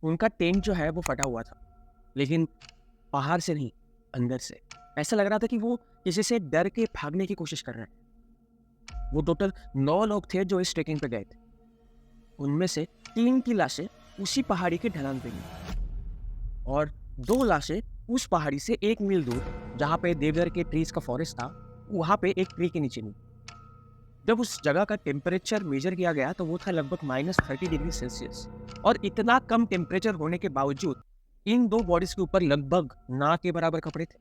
उनका टेंट जो है वो फटा हुआ था, लेकिन बाहर से नहीं, अंदर से। ऐसा लग रहा था कि वो किसी से डर के भागने की कोशिश कर रहे हैं। वो टोटल 9 लोग थे जो इस ट्रेकिंग पे गए थे। उनमें से 3 की लाशें उसी पहाड़ी के ढलान पे मिली और 2 लाशें उस पहाड़ी से 1 मील दूर, जहाँ पे देवदार के ट्रीज का फॉरेस्ट था, वहाँ पे एक ट्री के नीचे मिली। जब उस जगह का टेम्परेचर मेजर किया गया तो वो था लगभग -30 डिग्री सेल्सियस। और इतना कम टेम्परेचर होने के बावजूद इन 2 बॉडीज के ऊपर लगभग ना के बराबर कपड़े थे।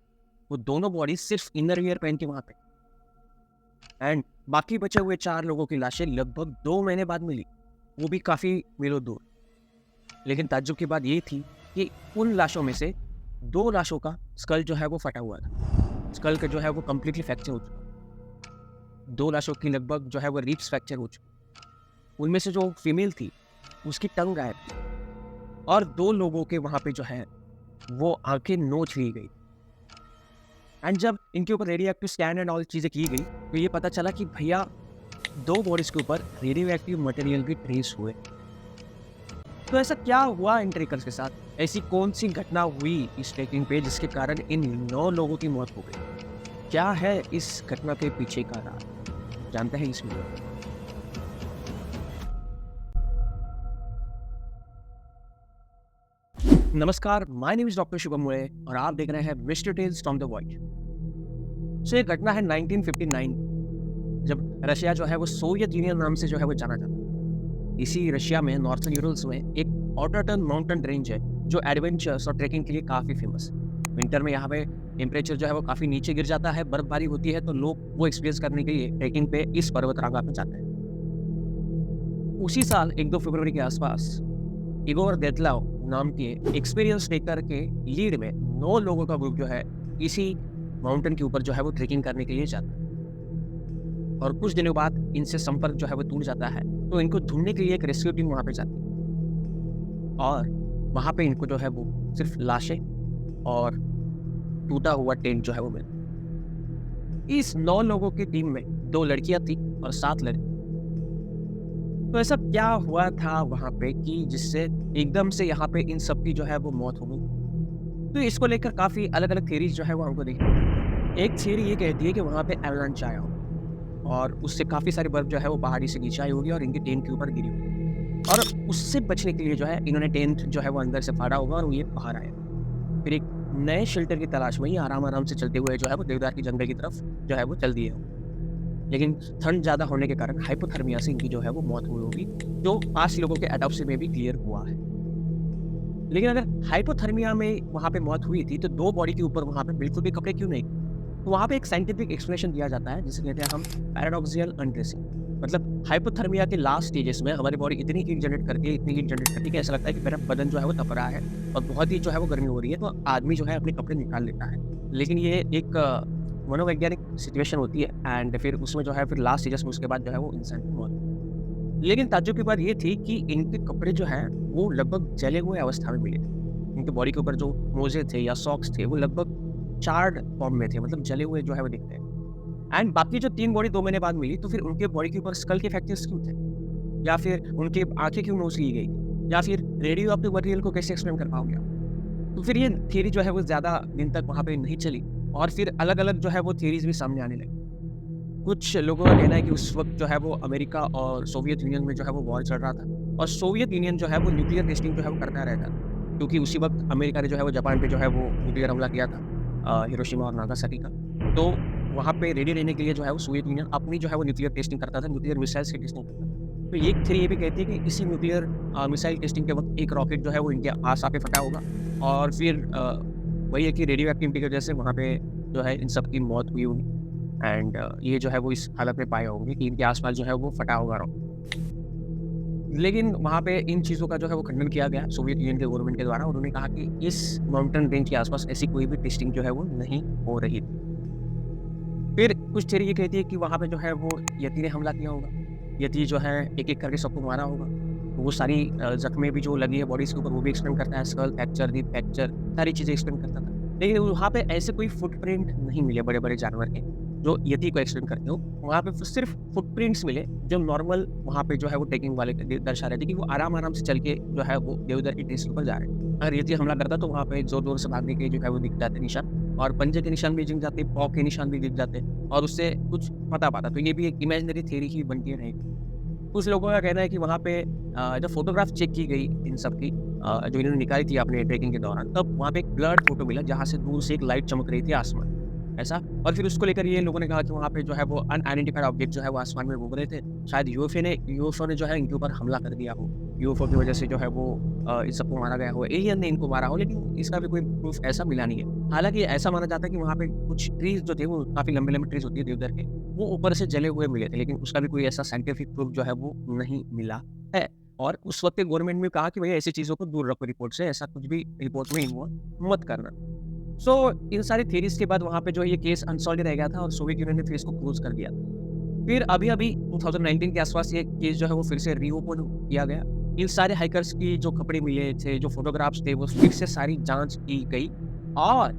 वो दोनों बॉडीज सिर्फ इनर वियर पहन के वहां पे, एंड बाकी बचे हुए 4 लोगों की लाशें लगभग 2 महीने बाद मिली, वो भी काफी मीलों दूर। लेकिन ताज्जुब की बात ये थी कि उन लाशों में से 2 लाशों का स्कल जो है वो फटा हुआ था। स्कल का जो है वो कम्प्लीटली फ्रैक्चर हो चुका। 2 लाशों की लगभग जो है वो रिब्स फ्रैक्चर हो चुकी। उनमें से जो फीमेल थी उसकी टंग गायब थी और 2 लोगों के वहां पे जो है वो आंखें नोच ली गई। एंड जब इनके ऊपर radio active scan and all चीज़ें की गई तो ये पता चला कि भैया 2 बॉडीज के ऊपर रेडियो एक्टिव मटेरियल भी ट्रेस हुए। तो ऐसा क्या हुआ इन ट्रेकर्स के साथ? ऐसी कौन सी घटना हुई इस ट्रेकिंग पे जिसके कारण इन 9 लोगों की मौत हो गई? क्या है इस घटना के पीछे का राज? जानते हैं इस वीडियो में। नमस्कार, my name is doctor Shubham Mule और आप देख रहे हैं mister tales from the void. So ये घटना है 1959, जब रशिया जो है वो सोवियत यूनियन नाम से जो है वो जाना जाता है। इसी रशिया में नॉर्थन यूरल्स में एक ऑटोटन माउंटेन रेंज है जो एडवेंचर्स और ट्रैकिंग के लिए काफ़ी फेमस है। विंटर में यहाँ पे टेम्परेचर जो है वो काफ़ी नीचे गिर जाता है, बर्फबारी होती है, तो लोग वो एक्सपीरियंस करने के लिए ट्रैकिंग पे इस पर्वतरांगा पे जाते हैं। उसी साल 1-2 फरवरी के आसपास इगोर देतलाव नाम के एक्सपीरियंस ट्रेकर के लीड में 9 लोगों का ग्रुप जो है इसी माउंटेन के ऊपर जो है वो ट्रेकिंग करने के लिए जाता है। और कुछ दिनों बाद इनसे संपर्क जो है वो टूट जाता है, तो इनको ढूंढने के लिए एक रेस्क्यू टीम वहाँ पे जाती है और वहाँ पे इनको जो है वो सिर्फ लाशें और टूटा हुआ टेंट जो है वो मिला। इस 9 लोगों की टीम में 2 लड़कियां थी और 7 लड़के। तो ऐसा क्या हुआ था वहाँ पे कि जिससे एकदम से यहाँ पे इन सब की जो है वो मौत हो गई? तो इसको लेकर काफ़ी अलग-अलग थ्योरीज जो है वो हमको देखने को मिलती है। एक थ्योरी ये कहती है कि वहाँ पे एवलांच आया हो और उससे काफ़ी सारी बर्फ जो है वो पहाड़ी से नीचे आई होगी और इनके टेंट के ऊपर गिरी होगी, और उससे बचने के लिए जो है इन्होंने टेंट जो है वो अंदर से फाड़ा होगा और वो ये बाहर आया। फिर एक नए शेल्टर की तलाश में ही आराम-आराम से चलते हुए जो है वो देवदार की जंगल की तरफ जो है वो चल दिए होंगे। लेकिन ठंड ज़्यादा होने के कारण हाइपोथर्मिया से इनकी जो है वो मौत हुई होगी, जो 5 लोगों के ऑटोप्सी में भी क्लियर हुआ है। लेकिन अगर हाइपोथर्मिया में वहाँ पे मौत हुई थी तो 2 बॉडी के ऊपर वहाँ पे बिल्कुल भी कपड़े क्यों नहीं? तो वहाँ पे एक साइंटिफिक एक्सप्लेनेशन दिया जाता है जिसे कहते हैं हम पैराडॉक्सियल अनड्रेसिंग। मतलब हाइपोथर्मिया के लास्ट स्टेजेस में हमारी बॉडी इतनी हीट जनरेट करती है कि ऐसा लगता है कि मेरा बदन जो है वो तप रहा है और बहुत ही जो है वो गर्मी हो रही है, तो आदमी जो है अपने कपड़े निकाल लेता है। लेकिन ये एक मनोवैज्ञानिक सिचुएशन होती है एंड फिर उसमें जो है फिर लास्ट स्टेजेस में उसके बाद जो है वो इंसान की मौत। लेकिन ताज्जुब की बात ये थी कि इनके कपड़े जो हैं वो लगभग जले हुए अवस्था में मिले थे। इनके बॉडी के ऊपर जो मोजे थे या सॉक्स थे वो लगभग चार्ड फॉर्म में थे, मतलब जले हुए जो है वो दिखते हैं। एंड बाकी जो 3 बॉडी 2 महीने बाद मिली, तो फिर उनके बॉडी के ऊपर स्कल के फ्रैक्चर्स क्यों थे? या फिर उनकी आंखें क्यों नोच ली गई? या फिर रेडियो एक्टिव मटेरियल को कैसे एक्सप्लेन कर पाओगे आप? तो फिर ये थियरी जो है वो ज़्यादा दिन तक वहाँ पे नहीं चली और फिर अलग-अलग जो है वो थियरीज़ भी सामने आने लगी। कुछ लोगों का कहना है कि उस वक़्त जो है वो अमेरिका और सोवियत यूनियन में जो है वो वॉर चल रहा था और सोवियत यूनियन जो है वो न्यूक्लियर टेस्टिंग जो है वो करता रहता था, क्योंकि उसी वक़्त अमेरिका ने जो है वो जापान पे जो है वो न्यूक्लियर हमला किया था, हिरोशिमा और नागासाकी का। तो वहाँ पे रेडी रहने के लिए जो है वो सोवियत यूनियन अपनी जो है वो न्यूक्लियर टेस्टिंग करता था, न्यूक्लियर मिसाइल्स की टेस्टिंग करता था। तो एक थ्योरी ये भी कहती है कि इसी न्यूक्लियर मिसाइल टेस्टिंग के वक़्त एक रॉकेट जो है वो इनके आस आके फटा होगा और फिर वही है कि रेडियो एक्टिविटी की वजह से वहाँ पे जो है इन सब की मौत हुई होगी एंड ये जो है वो इस हालत में पाए होंगे कि इनके आस-पास जो है वो फटा होगा रॉकेट। लेकिन वहाँ पे इन चीज़ों का जो है वो खंडन किया गया सोवियत यूनियन के गवर्नमेंट के द्वारा। उन्होंने कहा कि इस माउंटेन रेंज के आस-पास ऐसी कोई भी टेस्टिंग जो है वो नहीं हो रही थी। फिर कुछ थ्योरी ये कहती है कि वहाँ पे जो है वो यति ने हमला किया होगा। यति जो है एक-एक करके सबको मारा होगा। वो सारी ज़ख्में भी जो लगी है बॉडीज़ के ऊपर वो भी एक्सप्लेन करता है, स्कल फ्रैक्चर, रिब फ्रैक्चर सारी चीज़ें एक्सप्लेन करता था। लेकिन वहाँ पे ऐसे कोई फुटप्रिंट नहीं मिले बड़े-बड़े जानवर के। जो यति को एक्सप्लेन करते हो, वहाँ पे सिर्फ फुटप्रिंट्स मिले जो नॉर्मल वहाँ पे जो है वो ट्रेकिंग वाले दर्शा रहे थे कि वो आराम-आराम से चल के जो है वो देवदार की ट्रीज़ के ऊपर जा रहे हैं। अगर यति हमला करता तो वहाँ पे ज़ोर-ज़ोर से भागने के जो है वो दिख जाते निशान, और पंजे के निशान भी दिख जाते, पाँव के निशान भी दिख जाते और उससे कुछ पता पाता। तो ये भी एक इमेजिनरी थ्योरी ही बन के रहेगी। कुछ लोगों का कहना है कि वहाँ पे जब फ़ोटोग्राफ चेक की गई इन सब की, जो इन्होंने निकाली थी अपने ट्रेकिंग के दौरान, तब वहाँ पे एक ब्लर्ड फ़ोटो मिला जहाँ से दूर से एक लाइट चमक रही थी आसमान, ऐसा। और फिर उसको लेकर ये लोगों ने कहा कि वहाँ पे जो है वो अनआइडेंटिफाइड ऑब्जेक्ट जो है वो आसमान में घूम रहे थे। शायद यूएफओ ने जो है इनके ऊपर हमला कर दिया हो। यूएफओ की वज़ह से जो है वो इन सबको मारा गया हो, एलियन ने इनको मारा हो, लेकिन इसका भी कोई प्रूफ़ ऐसा मिला नहीं है। हालाँकि ऐसा माना जाता है कि वहाँ पे कुछ ट्रीज़ जो थे वो काफ़ी लंबे-लंबे ट्रीज़ होती है देवदार के, वो ऊपर से जले हुए मिले थे, लेकिन उसका भी कोई ऐसा साइंटिफिक प्रूफ जो है वो नहीं मिला है। और उस वक़्त गवर्नमेंट ने कहा कि भैया ऐसी चीज़ों को दूर रखो रिपोर्ट से, ऐसा कुछ भी रिपोर्ट में इन्वॉल्व मत करना। सो इन सारी थ्योरीज़ के बाद वहाँ पे जो है ये केस अनसॉल्व्ड रह गया था और सोवियत यूनियन ने फिर इसको क्लोज़ कर दिया। फिर अभी-अभी 2019 के आस-पास ये केस जो है वो फिर से रीओपन किया गया। इन सारे हाइकर्स की जो कपड़े मिले थे, जो फ़ोटोग्राफ्स थे, वो फिर से सारी जाँच की गई और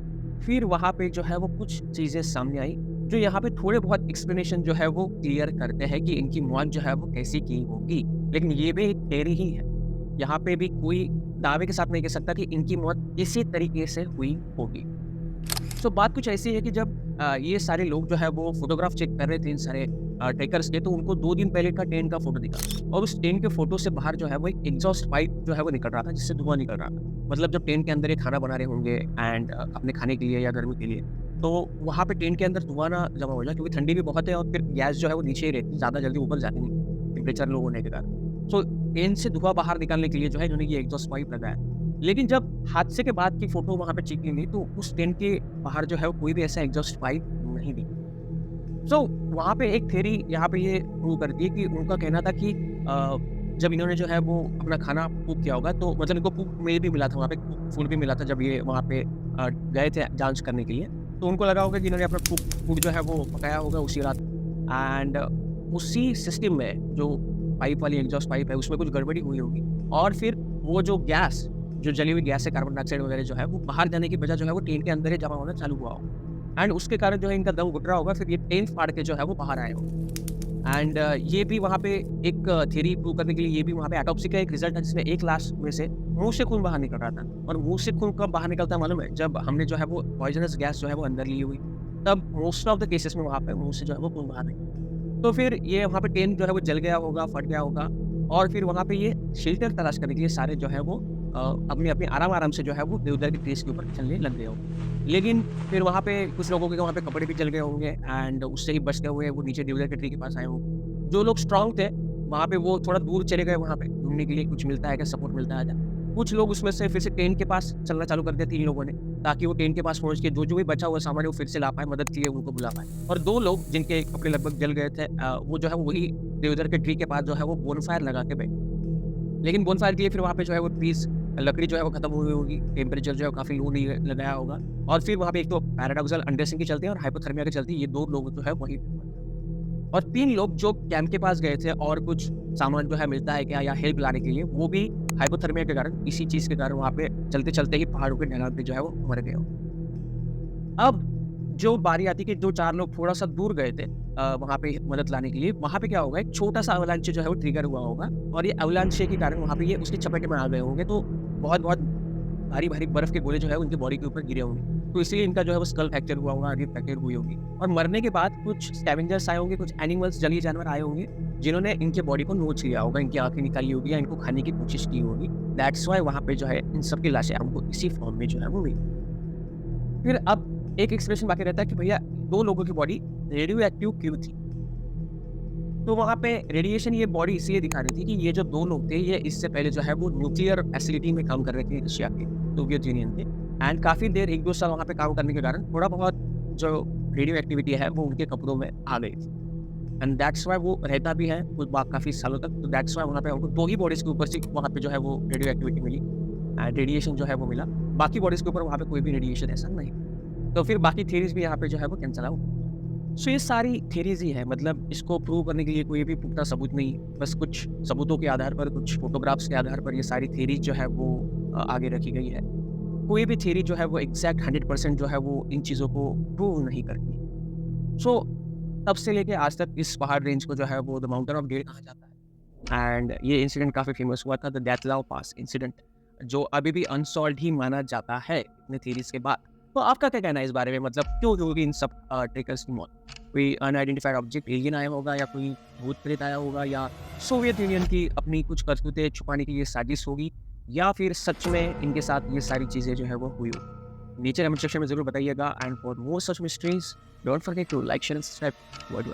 फिर वहाँ पे जो है वो कुछ चीज़ें सामने आई, जो यहाँ पे थोड़े बहुत एक्सप्लेनेशन जो है वो क्लियर करते हैं कि इनकी मौत जो है वो कैसे की होगी। लेकिन ये भी एक थियरी ही है। यहाँ पे भी कोई दावे के साथ नहीं कह सकता कि इनकी मौत इसी तरीके से हुई होगी। तो बात कुछ ऐसी है कि जब ये सारे लोग जो है वो फ़ोटोग्राफ चेक कर रहे थे इन सारे ट्रेकर्स के, तो उनको 2 दिन पहले का टेंट का फ़ोटो दिखा और उस टेंट के फ़ोटो से बाहर जो है वो एक एग्ज़ॉस्ट पाइप जो है वो निकल रहा था, जिससे धुआँ निकल रहा था। मतलब जब टेंट के अंदर ये खाना बना रहे होंगे एंड अपने खाने के लिए या गर्मी के लिए, तो वहाँ पे टेंट के अंदर धुआँ ना जमा हो जाए, क्योंकि ठंडी भी बहुत है और फिर गैस जो है वो नीचे ही रहती है, ज़्यादा जल्दी ऊपर जाती नहीं, टेम्परेचर लो होने के कारण। सो टेंट से धुआँ बाहर निकालने के लिए जो है इन्होंने ये एग्ज़ॉस्ट पाइप लगाया। लेकिन जब हादसे के बाद की फ़ोटो वहाँ पे चेक की गई, तो उस टेंट के बाहर जो है वो कोई भी ऐसा एग्ज़ॉस्ट पाइप नहीं दिखा। सो वहाँ पे एक थ्योरी यहाँ पे ये प्रूव करती है कि उनका कहना था कि जब इन्होंने जो है वो अपना खाना कुक किया होगा, तो मतलब इनको कुक में भी मिला था, वहाँ पे कुक फूड भी मिला था जब ये वहाँ पे गए थे जाँच करने के लिए। तो उनको लगा होगा कि इन्होंने अपना कुक फूड जो है वो पकाया होगा उसी रात एंड उसी सिस्टम में जो पाइप वाली एग्ज़ॉस्ट पाइप है उसमें कुछ गड़बड़ी हुई होगी और फिर वो जो गैस, जो जली हुई गैस है, कार्बन डाइऑक्साइड वगैरह जो है वो बाहर जाने की बजाय जो है वो टेंट के अंदर ही जमा होना चालू हुआ होगा एंड उसके कारण जो है इनका दम घुट रहा होगा, फिर ये टेंट फाड़ के जो है वो बाहर आए होंगे। एंड ये भी वहाँ पे एक थ्योरी प्रूव करने के लिए ये भी वहाँ पे ऑटोप्सी का एक रिजल्ट है, जिसमें एक लाश में से मुँह से खून बाहर निकल रहा था और मुँह से खून कब बाहर निकलता है मालूम है? जब हमने जो है वो पॉइज़नस गैस जो है वो अंदर ली हुई, तब मोस्ट ऑफ द केसेस में वहाँ पे मुँह से जो है वो खून बाहर निकला। तो फिर ये वहाँ पे टेंट जो है वो जल गया होगा, फट गया होगा और फिर वहाँ पे ये शेल्टर तलाश करने के लिए सारे जो है वो अपने-अपने आराम-आराम से जो है वो देवदार के ट्रीज़ के ऊपर चलने लग गए होंगे। लेकिन फिर वहाँ पे कुछ लोगों के वहाँ पे कपड़े भी जल गए होंगे एंड उससे ही बचते हुए वो नीचे देवदार के ट्री के पास आए होंगे। जो लोग स्ट्रॉन्ग थे, वहाँ पे वो थोड़ा दूर चले गए वहाँ पे ढूँढने के लिए कुछ मिलता है क्या, सपोर्ट मिलता है क्या। कुछ लोग उसमें से फिर से टेंट के पास चलना चालू कर दिया 3 लोगों ने, ताकि वो टेंट के पास पहुँच के जो-जो भी बचा हुआ सामान है वो फिर से ला पाएँ, मदद के लिए उनको बुला पाएँ। और 2 लोग जिनके कपड़े लगभग जल गए थे, वो जो है वही देवदार के ट्री के पास जो है वो बोनफायर लगा के बैठे। लेकिन बोनफायर के लिए फिर वहाँ पे जो है वो ट्रीज़ लकड़ी जो है वो खत्म हो गई होगी, टेम्परेचर जो है काफ़ी लो नहीं लगाया होगा और फिर वहाँ पे एक तो पैराडॉक्सल अंडरस्टैंडिंग के चलते और हाइपोथर्मिया के चलते ये 2 लोग जो है वहीं और 3 लोग जो कैंप के पास गए थे और कुछ सामान जो है मिलता है क्या या हेल्प लाने के लिए, वो भी हाइपोथर्मिया के कारण, इसी चीज़ के कारण वहाँ पे चलते-चलते ही पहाड़ों के ढलान पे जो है वो मर गए हो। अब जो बारी आती है कि जो 4 लोग थोड़ा-सा दूर गए थे वहाँ पे मदद लाने के लिए, वहाँ पे क्या होगा, एक छोटा-सा अवलांच जो है वो ट्रिगर हुआ होगा और ये अवलांच के कारण वहाँ पे ये उसकी चपेट में आ गए होंगे, तो बहुत-बहुत भारी-भारी बर्फ़ के गोले जो है उनकी बॉडी के ऊपर गिरे होंगे। तो इसलिए इनका जो है वो स्कल फ्रैक्चर हुआ होगा, रिब फ्रैक्चर हुई होगी और मरने के बाद कुछ स्कैवेंजर्स आए होंगे, कुछ एनिमल्स, जंगली जानवर आए होंगे, जिन्होंने इनके बॉडी को नोच लिया होगा, इनकी आँखें निकाली होगी या इनको खाने की कोशिश की होगी। दैट्स व्हाई वहाँ पे जो है इन सब की लाशें हमको इसी फॉर्म में जो है वो मिली। फिर अब एक एक्सप्रेशन बाकी रहता है कि भैया 2 लोगों की बॉडी रेडियो एक्टिव क्यों थी? तो वहाँ पे रेडिएशन ये बॉडी इसलिए दिखा रही थी कि ये जो 2 लोग थे, ये इससे पहले जो है वो न्यूक्लियर फैसिलिटी में काम कर रहे थे रशिया के, सोवियत यूनियन के एंड काफ़ी देर 1-2 साल वहाँ पे काम करने के कारण थोड़ा बहुत जो रेडियो एक्टिविटी है वो उनके कपड़ों में आ गई थी एंड दैट्स व्हाई वो रहता भी है कुछ काफ़ी सालों तक। तो दैट्स व्हाई वहाँ पे उनको 2 ही बॉडीज़ के ऊपर से वहाँ पे जो है वो रेडियो एक्टिविटी मिली एंड रेडिएशन जो है वो मिला। बाकी बॉडीज़ के ऊपर वहाँ पे कोई भी रेडिएशन ऐसा नहीं। तो फिर बाकी थ्योरीज़ भी यहाँ पे जो है वो कैंसल आउट। सो ये सारी थ्योरीज़ ही है, मतलब इसको प्रूव करने के लिए कोई भी पुख्ता सबूत नहीं, बस कुछ सबूतों के आधार पर, कुछ फोटोग्राफ्स के आधार पर ये सारी थ्योरीज़ जो है वो आगे रखी गई है। कोई भी थ्योरी जो है वो एग्ज़ैक्ट 100% जो है वो इन चीज़ों को प्रूव नहीं करती। सो तब से लेके आज तक इस पहाड़ रेंज को जो है वो द माउंटेन ऑफ डेड कहा जाता है। एंड ये इंसिडेंट काफ़ी फेमस हुआ था, द डेथलाव पास इंसिडेंट, जो अभी भी अनसॉल्व्ड ही माना जाता है इतने थीरीज के बाद। तो आपका क्या कहना है इस बारे में, मतलब क्यों होगी इन सब ट्रेकर्स की मौत? कोई अनआइडेंटिफाइड ऑब्जेक्ट एलियन आया होगा, या कोई भूत प्रेत आया होगा, या सोवियत यूनियन की अपनी कुछ करतूतें छुपाने की ये साजिश होगी, या फिर सच में इनके साथ ये सारी चीज़ें जो है वो हुई होगी? नीचे कमेंट सेक्शन में ज़रूर बताइएगा। And for more such mysteries don't forget to like share and subscribe. Word